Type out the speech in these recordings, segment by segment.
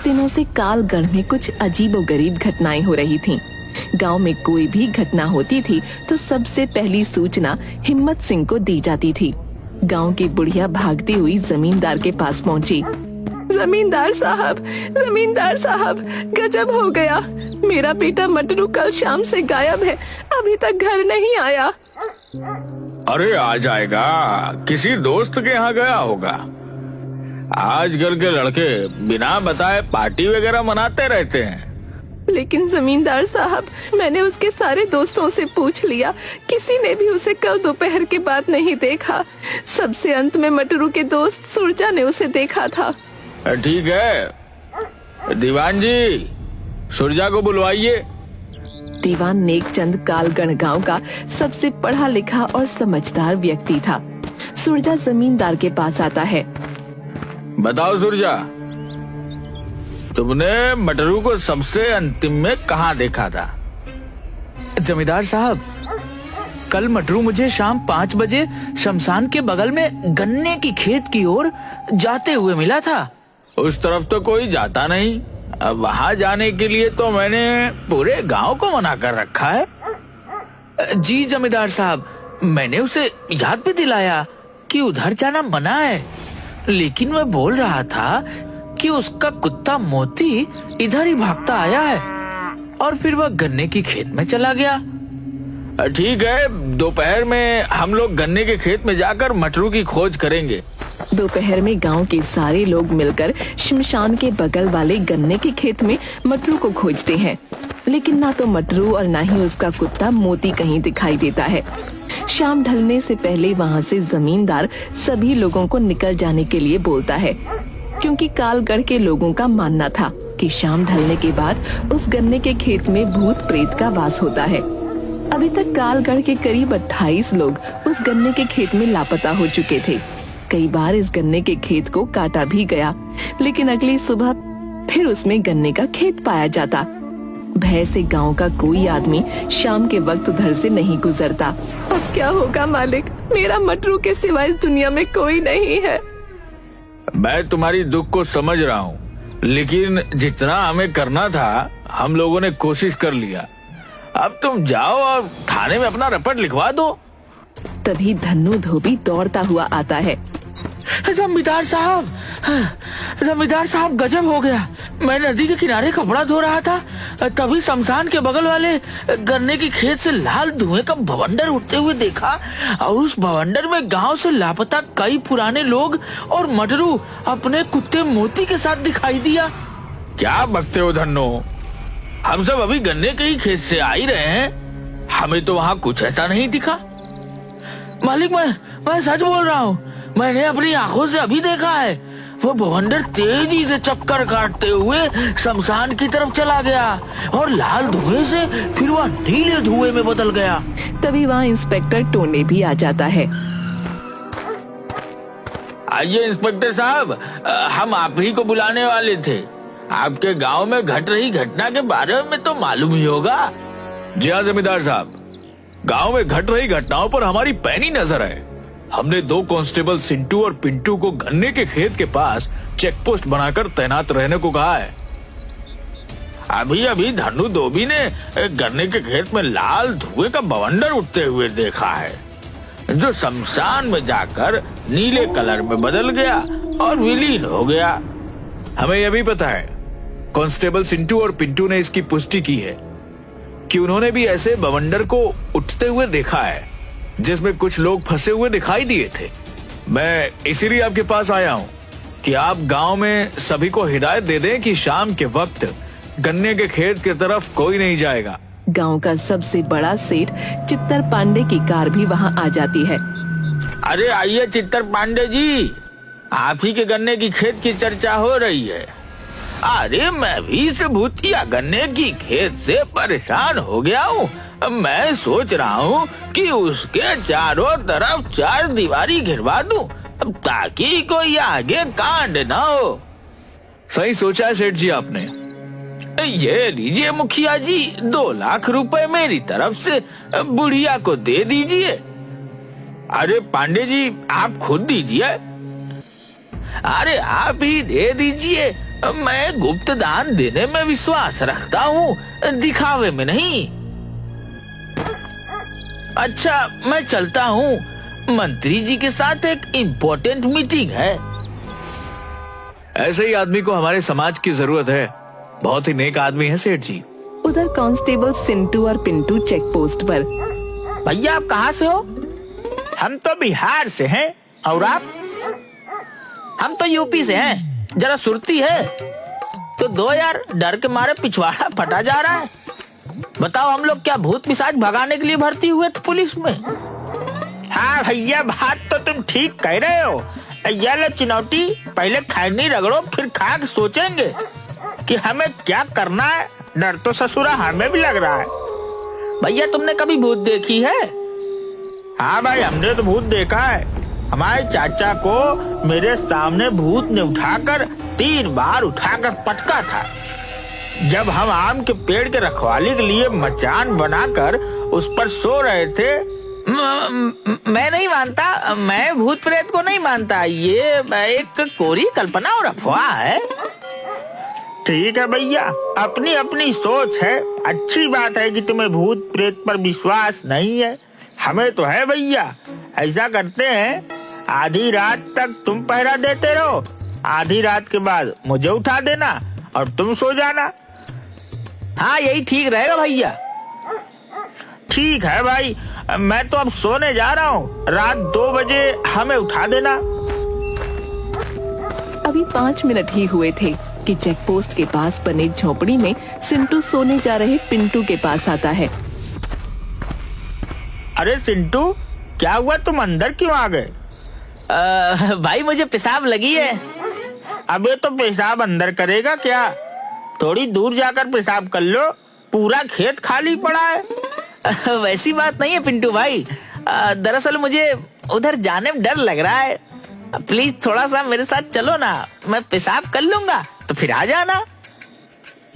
दिनों से कालगढ़ में कुछ अजीबोगरीब घटनाएं हो रही थीं। गांव में कोई भी घटना होती थी तो सबसे पहली सूचना हिम्मत सिंह को दी जाती थी। गांव की बुढ़िया भागती हुई जमींदार के पास पहुंची। जमींदार साहब, गजब हो गया। मेरा बेटा मटरू कल शाम से गायब है, अभी तक घर नहीं आया। अरे आ जाएगा, किसी दोस्त के यहाँ गया होगा। आजकल के लड़के बिना बताए पार्टी वगैरह मनाते रहते हैं। लेकिन जमींदार साहब, मैंने उसके सारे दोस्तों से पूछ लिया, किसी ने भी उसे कल दोपहर के बाद नहीं देखा। सबसे अंत में मटरू के दोस्त सुरजा ने उसे देखा था। ठीक है, दीवान जी सुरजा को बुलवाइए। दीवान नेकचंद कालगढ़ गांव का सबसे पढ़ा लिखा और समझदार व्यक्ति था। सुरजा जमींदार के पास आता है। बताओ सुरजा, तुमने मटरू को सबसे अंतिम में कहाँ देखा था? जमींदार साहब, कल मटरू मुझे शाम 5 बजे शमशान के बगल में गन्ने की खेत की ओर जाते हुए मिला था। उस तरफ तो कोई जाता नहीं। अब वहाँ जाने के लिए तो मैंने पूरे गांव को मना कर रखा है। जी जमींदार साहब, मैंने उसे याद भी दिलाया कि उधर जाना मना है, लेकिन मैं बोल रहा था कि उसका कुत्ता मोती इधर ही भागता आया है और फिर वह गन्ने की खेत में चला गया। ठीक है, दोपहर में हम लोग गन्ने के खेत में जाकर मटरू की खोज करेंगे। दोपहर में गांव के सारे लोग मिलकर शमशान के बगल वाले गन्ने के खेत में मटरू को खोजते हैं, लेकिन ना तो मटरू और ना ही उसका कुत्ता मोती कहीं दिखाई देता है। शाम ढलने से पहले वहां से जमींदार सभी लोगों को निकल जाने के लिए बोलता है, क्योंकि कालगढ़ के लोगों का मानना था कि शाम ढलने के बाद उस गन्ने के खेत में भूत प्रेत का वास होता है। अभी तक कालगढ़ के करीब 28 लोग उस गन्ने के खेत में लापता हो चुके थे। कई बार इस गन्ने के खेत को काटा भी गया, लेकिन अगली सुबह फिर उसमें गन्ने का खेत पाया जाता। भय से गांव का कोई आदमी शाम के वक्त उधर से नहीं गुजरता। अब क्या होगा मालिक, मेरा मटरू के सिवाय इस दुनिया में कोई नहीं है। मैं तुम्हारी दुख को समझ रहा हूँ, लेकिन जितना हमें करना था हम लोगों ने कोशिश कर लिया। अब तुम जाओ और थाने में अपना रपट लिखवा दो। तभी धन्नू धोबी दौड़ता हुआ आता है। जमींदार साहब, गजब हो गया। मैं नदी के किनारे कपड़ा धो रहा था, तभी शमशान के बगल वाले गन्ने की खेत से लाल धुएं का भवंडर उठते हुए देखा और उस भवंडर में गांव से लापता कई पुराने लोग और मटरू अपने कुत्ते मोती के साथ दिखाई दिया। क्या बकते हो धन्नो, हम सब अभी गन्ने के ही खेत से आ ही रहे हैं, हमें तो वहाँ कुछ ऐसा नहीं दिखा। मालिक, मैं सच बोल रहा हूँ, मैंने अपनी आंखों से अभी देखा है। वो भवंडर तेजी से चक्कर काटते हुए शमशान की तरफ चला गया और लाल धुएं से फिर वह नीले धुएं में बदल गया। तभी वहाँ इंस्पेक्टर टोने भी आ जाता है। आइए इंस्पेक्टर साहब, हम आप ही को बुलाने वाले थे। आपके गांव में घट रही घटना के बारे में तो मालूम ही होगा। जी हाँ जमींदार साहब, गांव में घट रही घटनाओं पर हमारी पैनी नजर है। हमने 2 कांस्टेबल सिंटू और पिंटू को गन्ने के खेत के पास चेक पोस्ट बनाकर तैनात रहने को कहा है। अभी धन्नू धोबी ने गन्ने के खेत में लाल धुएं का बवंडर उठते हुए देखा है, जो शमशान में जाकर नीले कलर में बदल गया और विलीन हो गया। हमें यह भी पता है, कांस्टेबल सिंटू और पिंटू ने इसकी पुष्टि की है कि उन्होंने भी ऐसे बवंडर को उठते हुए देखा है जिसमें कुछ लोग फंसे हुए दिखाई दिए थे। मैं इसीलिए आपके पास आया हूँ कि आप गांव में सभी को हिदायत दे दें कि शाम के वक्त गन्ने के खेत की तरफ कोई नहीं जाएगा। गांव का सबसे बड़ा सेठ चित्तर पांडे की कार भी वहां आ जाती है। अरे आइए चित्तर पांडे जी, आप ही के गन्ने की खेत की चर्चा हो रही है। अरे मैं भी इस भूतिया गन्ने की खेत से परेशान हो गया हूँ। मैं सोच रहा हूँ कि उसके चारों तरफ 4 दीवारी घिरवा दूं, ताकि कोई आगे कांड न हो। सही सोचा है सेठ जी आपने। ये लीजिए मुखिया जी, 2 लाख रुपए मेरी तरफ से बुढ़िया को दे दीजिए। अरे पांडे जी, आप खुद दीजिए। अरे आप ही दे दीजिए, मैं गुप्त दान देने में विश्वास रखता हूँ, दिखावे में नहीं। अच्छा, मैं चलता हूँ, मंत्री जी के साथ एक इम्पोर्टेंट मीटिंग है। ऐसे ही आदमी को हमारे समाज की जरूरत है। बहुत ही नेक आदमी है सेठ जी। उधर कांस्टेबल सिंटू और पिंटू चेक पोस्ट पर। भैया, आप कहाँ से हो? हम तो बिहार से हैं। और आप? हम तो यूपी से हैं। जरा सुरती है तो दो यार, डर के मारे पिछवाड़ा फटा जा रहा है। बताओ, हम लोग क्या भूत पिशाच भगाने के लिए भर्ती हुए थे पुलिस में? हाँ भैया, बात तो तुम ठीक कह रहे हो। ये लो चिनौटी, पहले खैनी रगड़ो, फिर खा के सोचेंगे कि हमें क्या करना है। डर तो ससुरा हमें भी लग रहा है। भैया, तुमने कभी भूत देखी है? हाँ भाई, हमने तो भूत देखा है। हमारे चाचा को मेरे सामने भूत ने उठाकर 3 बार उठाकर पटका था। जब हम आम के पेड़ के रखवाली के लिए मचान बनाकर उस पर सो रहे थे। मैं नहीं मानता, मैं भूत प्रेत को नहीं मानता। ये एक कोरी कल्पना और अफवाह है। ठीक है भैया, अपनी अपनी सोच है। अच्छी बात है कि तुम्हें भूत प्रेत पर विश्वास नहीं है। हमें तो है भैया। ऐसा करते हैं, आधी रात तक तुम पहरा देते रहो, आधी रात के बाद मुझे उठा देना और तुम सो जाना। हाँ, यही ठीक रहेगा भैया। ठीक है भाई, मैं तो अब सोने जा रहा हूँ। रात 2 बजे हमें उठा देना। अभी 5 मिनट ही हुए थे कि चेक पोस्ट के पास बने झोपड़ी में सिंटू सोने जा रहे पिंटू के पास आता है। अरे सिंटू, क्या हुआ? तुम अंदर क्यों आ गए? भाई, मुझे पेशाब लगी है। अबे तो पेशाब अंदर करेगा क्या? थोड़ी दूर जाकर पेशाब कर लो, पूरा खेत खाली पड़ा है। वैसी बात नहीं है पिंटू भाई। दरअसल मुझे उधर जाने में डर लग रहा है। प्लीज थोड़ा सा मेरे साथ चलो ना, मैं पेशाब कर लूंगा तो फिर आ जाना।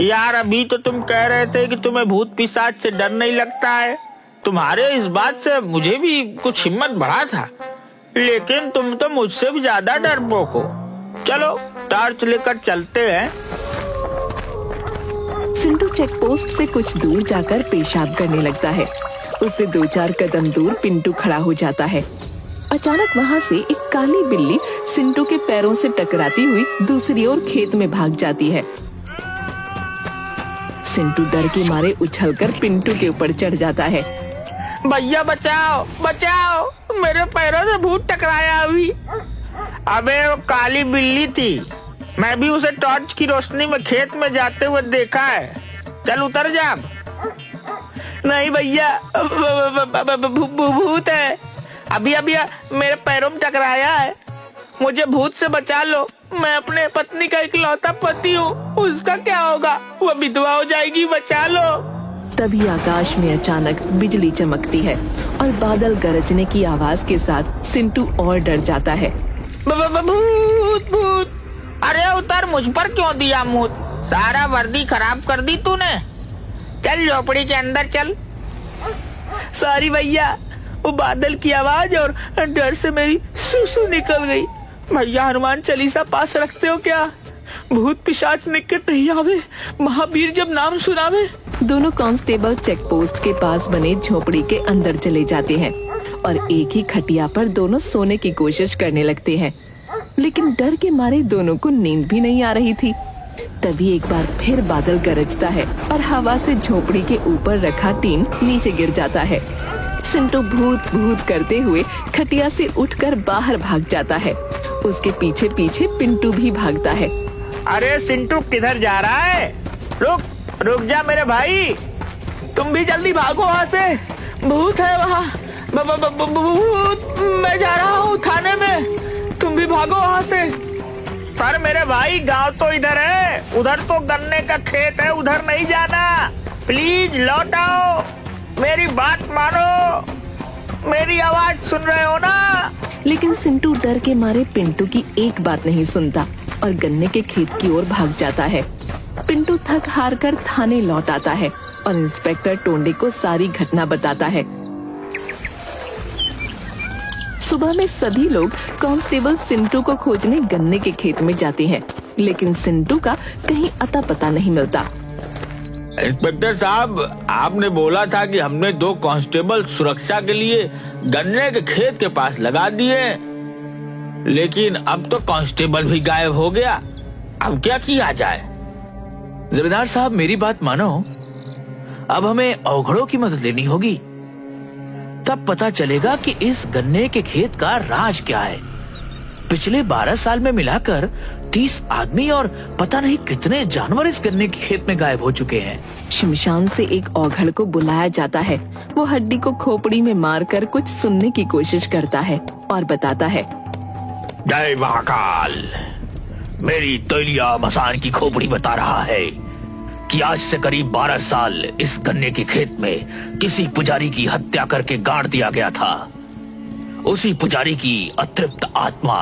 यार, अभी तो तुम कह रहे थे कि तुम्हें भूत पिशाच से डर नहीं लगता है। तुम्हारे इस बात से मुझे भी कुछ हिम्मत बढ़ा था, लेकिन तुम तो मुझसे भी ज्यादा डरपोक हो। चलो, टॉर्च लेकर चलते हैं। सिंटू चेक पोस्ट से कुछ दूर जाकर पेशाब करने लगता है। उससे 2-4 कदम दूर पिंटू खड़ा हो जाता है। अचानक वहाँ से एक काली बिल्ली सिंटू के पैरों से टकराती हुई दूसरी ओर खेत में भाग जाती है। सिंटू डर के मारे उछलकर पिंटू के ऊपर चढ़ जाता है। भैया बचाओ बचाओ, मेरे पैरों से भूत टकराया अभी। अबे वो काली बिल्ली थी, मैं भी उसे टॉर्च की रोशनी में खेत में जाते हुए देखा है। चल उतर जा। नहीं भैया, भूत है। अभी अभी मेरे पैरों में टकराया है। मुझे भूत से बचा लो। मैं अपने पत्नी का इकलौता पति हूँ, उसका क्या होगा? वो विधवा हो जाएगी, बचा लो। तभी आकाश में अचानक बिजली चमकती है और बादल गरजने की आवाज के साथ सिंटू और डर जाता है। भूत भूत! अरे उतर, मुझ पर क्यों दिया मुँह? सारा वर्दी खराब कर दी तूने। चल झोपड़ी के अंदर चल। सॉरी भैया, वो बादल की आवाज और डर से मेरी सुसु निकल गई। भैया, हनुमान चालीसा पास रखते हो क्या? भूत पिशाच निकट नहीं आवे, महावीर जब नाम सुनावे। दोनों कांस्टेबल चेक पोस्ट के पास बने झोपड़ी के अंदर चले जाते हैं और एक ही खटिया पर दोनों सोने की कोशिश करने लगते हैं, लेकिन डर के मारे दोनों को नींद भी नहीं आ रही थी। तभी एक बार फिर बादल गरजता है और हवा से झोपड़ी के ऊपर रखा टीन नीचे गिर जाता है। सिंटू भूत भूत करते हुए खटिया से उठकर बाहर भाग जाता है। उसके पीछे पीछे पिंटू भी भागता है। अरे सिंटू, किधर जा रहा है? रुक रुक जा मेरे भाई। तुम भी जल्दी भागो वहाँ से, भूत है वहाँ। भूत! मैं जा रहा हूँ थाने में, तुम भी भागो वहाँ से। पर मेरे भाई, गांव तो इधर है, उधर तो गन्ने का खेत है, उधर नहीं जाना। प्लीज लौट आओ, मेरी बात मानो, मेरी आवाज सुन रहे हो ना? लेकिन सिंटू डर के मारे पिंटू की एक बात नहीं सुनता और गन्ने के खेत की ओर भाग जाता है। पिंटू थक हार कर थाने लौट आता है और इंस्पेक्टर टोंडे को सारी घटना बताता है। सुबह में सभी लोग कांस्टेबल सिंटू को खोजने गन्ने के खेत में जाते हैं। लेकिन सिंटू का कहीं अता पता नहीं मिलता। इंस्पेक्टर साहब, आपने बोला था कि हमने 2 कांस्टेबल सुरक्षा के लिए गन्ने के खेत के पास लगा दिए, लेकिन अब तो कांस्टेबल भी गायब हो गया। अब क्या किया जाए? जमींदार साहब, मेरी बात मानो, अब हमें अवघड़ों की मदद लेनी होगी। तब पता चलेगा कि इस गन्ने के खेत का राज क्या है। पिछले 12 साल में मिलाकर 30 आदमी और पता नहीं कितने जानवर इस गन्ने के खेत में गायब हो चुके हैं। शमशान से एक औघड़ को बुलाया जाता है। वो हड्डी को खोपड़ी में मारकर कुछ सुनने की कोशिश करता है और बताता है, जय महाकाल, मेरी तैलिया मसान की खोपड़ी बता रहा है कि आज से करीब 12 साल इस गन्ने के खेत में किसी पुजारी की हत्या करके गाड़ दिया गया था। उसी पुजारी की अतृप्त आत्मा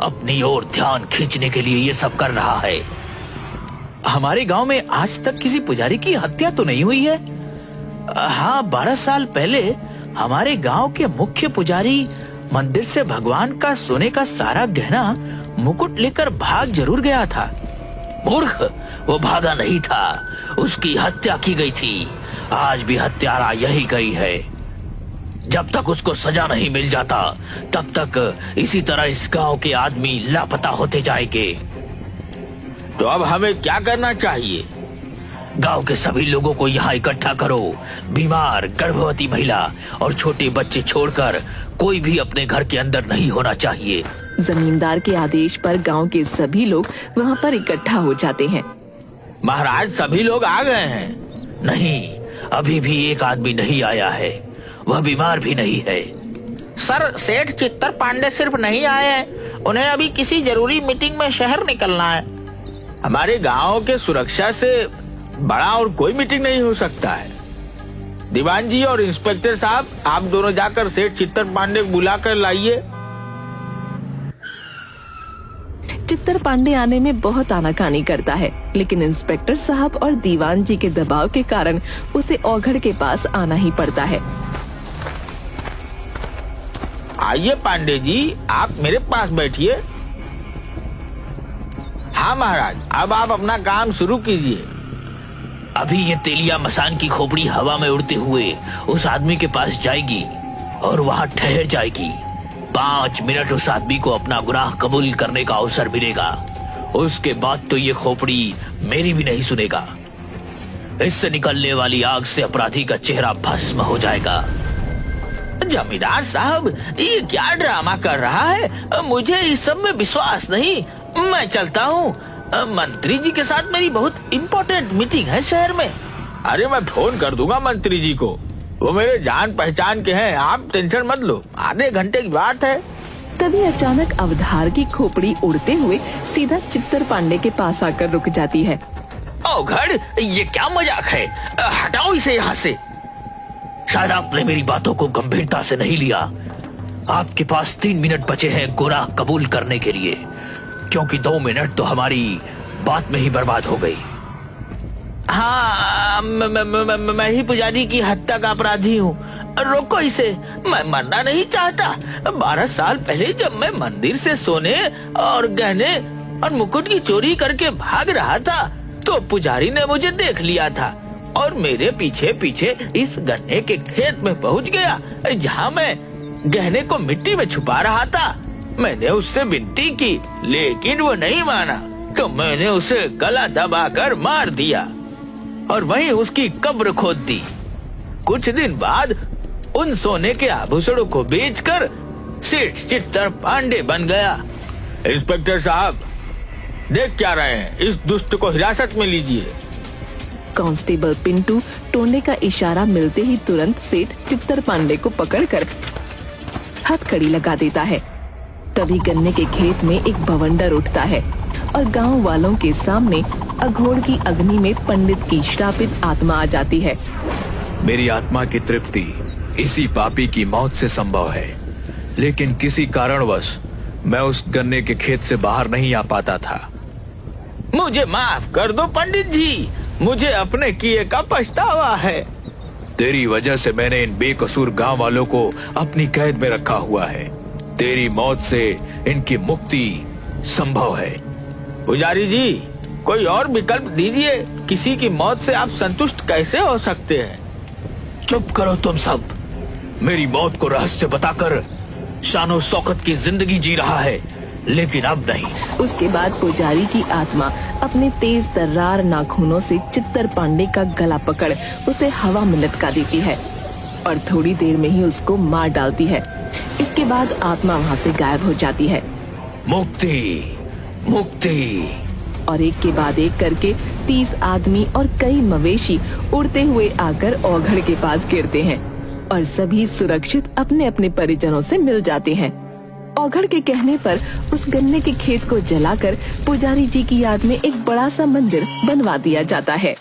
अपनी ओर ध्यान खींचने के लिए ये सब कर रहा है। हमारे गांव में आज तक किसी पुजारी की हत्या तो नहीं हुई है। हाँ, 12 साल पहले हमारे गांव के मुख्य पुजारी मंदिर से भगवान का सोने का सारा गहना मुकुट लेकर भाग जरूर गया था। मूर्ख, वो भागा नहीं था, उसकी हत्या की गई थी। आज भी हत्यारा यही गई है। जब तक उसको सजा नहीं मिल जाता तब तक इसी तरह इस गांव के आदमी लापता होते जाएंगे। तो अब हमें क्या करना चाहिए? गांव के सभी लोगों को यहाँ इकट्ठा करो। बीमार, गर्भवती महिला और छोटे बच्चे छोड़कर कोई भी अपने घर के अंदर नहीं होना चाहिए। जमींदार के आदेश पर गांव के सभी लोग वहाँ पर इकट्ठा हो जाते हैं। महाराज, सभी लोग आ गए हैं? नहीं, अभी भी एक आदमी नहीं आया है। वह बीमार भी नहीं है। सर, सेठ चित्तर पांडे सिर्फ नहीं आए हैं, उन्हें अभी किसी जरूरी मीटिंग में शहर निकलना है। हमारे गांव के सुरक्षा से बड़ा और कोई मीटिंग नहीं हो सकता है। दीवान जी और इंस्पेक्टर साहब, आप दोनों जाकर सेठ चित्तर पांडे को बुला कर लाइए। चित्तर पांडे आने में बहुत आनाकानी करता है, लेकिन इंस्पेक्टर साहब और दीवान जी के दबाव के कारण उसे औघड़ के पास आना ही पड़ता है। आइए पांडे जी, आप मेरे पास बैठिए। हाँ महाराज, अब आप अपना काम शुरू कीजिए। अभी ये तेलिया मसान की खोपड़ी हवा में उड़ते हुए उस आदमी के पास जाएगी और वहाँ ठहर जाएगी। 5 मिनट उस आदमी को अपना गुनाह कबूल करने का अवसर मिलेगा। उसके बाद तो ये खोपड़ी मेरी भी नहीं सुनेगा। इससे निकलने वाली आग से अपराधी का चेहरा भस्म हो जाएगा। जमींदार साहब, ये क्या ड्रामा कर रहा है? मुझे इस सब में विश्वास नहीं। मैं चलता हूँ। मंत्री जी के साथ मेरी बहुत इम्पोर्टेंट मीटिंग है शहर में। अरे, मैं फोन कर दूंगा मंत्री जी को, वो मेरे जान पहचान के हैं। आप टेंशन मत लो, आधे घंटे की बात है। तभी अचानक अवधार की खोपड़ी उड़ते हुए सीधा चित्तर पांडे के पास आकर रुक जाती है। औघड़, ये क्या मजाक है? हटाओ इसे यहाँ से। शायद आपने मेरी बातों को गंभीरता से नहीं लिया। आपके पास 3 मिनट बचे हैं गुनाह कबूल करने के लिए, क्योंकि 2 मिनट तो हमारी बात में ही बर्बाद हो गई। हाँ, मैं ही पुजारी की हत्या का अपराधी हूँ। रोको इसे, मैं मरना नहीं चाहता। 12 साल पहले जब मैं मंदिर से सोने और गहने और मुकुट की चोरी करके भाग रहा था तो पुजारी ने मुझे देख लिया था और मेरे पीछे पीछे इस गन्ने के खेत में पहुँच गया, जहाँ मैं गहने को मिट्टी में छुपा रहा था। मैंने उससे विनती की, लेकिन वो नहीं माना, तो मैंने उसे गला दबाकर मार दिया और वहीं उसकी कब्र खोद दी। कुछ दिन बाद उन सोने के आभूषणों को बेचकर सेठ चित्तर पांडे बन गया। इंस्पेक्टर साहब, देख क्या रहे हैं? इस दुष्ट को हिरासत में लीजिए। कांस्टेबल पिंटू टोने का इशारा मिलते ही तुरंत सेठ चित्तर पांडे को पकड़कर हथकड़ी लगा देता है। तभी गन्ने के खेत में एक बवंडर उठता है और गांव वालों के सामने अघोर की अग्नि में पंडित की श्रापित आत्मा आ जाती है। मेरी आत्मा की तृप्ति इसी पापी की मौत से संभव है, लेकिन किसी कारणवश मैं उस गन्ने के खेत से बाहर नहीं आ पाता था। मुझे माफ कर दो पंडित जी, मुझे अपने किए का पछतावा है। तेरी वजह से मैंने इन बेकसूर गांव वालों को अपनी कैद में रखा हुआ है। तेरी मौत से इनकी मुक्ति संभव है। पुजारी जी, कोई और विकल्प दीजिए। किसी की मौत से आप संतुष्ट कैसे हो सकते हैं? चुप करो तुम सब। मेरी मौत को रहस्य बताकर शानो शौकत की जिंदगी जी रहा है, लेकिन अब नहीं। उसके बाद पुजारी की आत्मा अपने तेज तर्रार नाखूनों से चित्तर पांडे का गला पकड़ उसे हवा में लटका देती है और थोड़ी देर में ही उसको मार डालती है। इसके बाद आत्मा वहाँ से गायब हो जाती है मुक्ति, मुक्ति। और एक के बाद एक करके 30 आदमी और कई मवेशी उड़ते हुए आकर औघड़ के पास गिरते हैं और सभी सुरक्षित अपने अपने परिजनों से मिल जाते हैं। औघड़ के कहने पर उस गन्ने के खेत को जलाकर पुजारी जी की याद में एक बड़ा सा मंदिर बनवा दिया जाता है।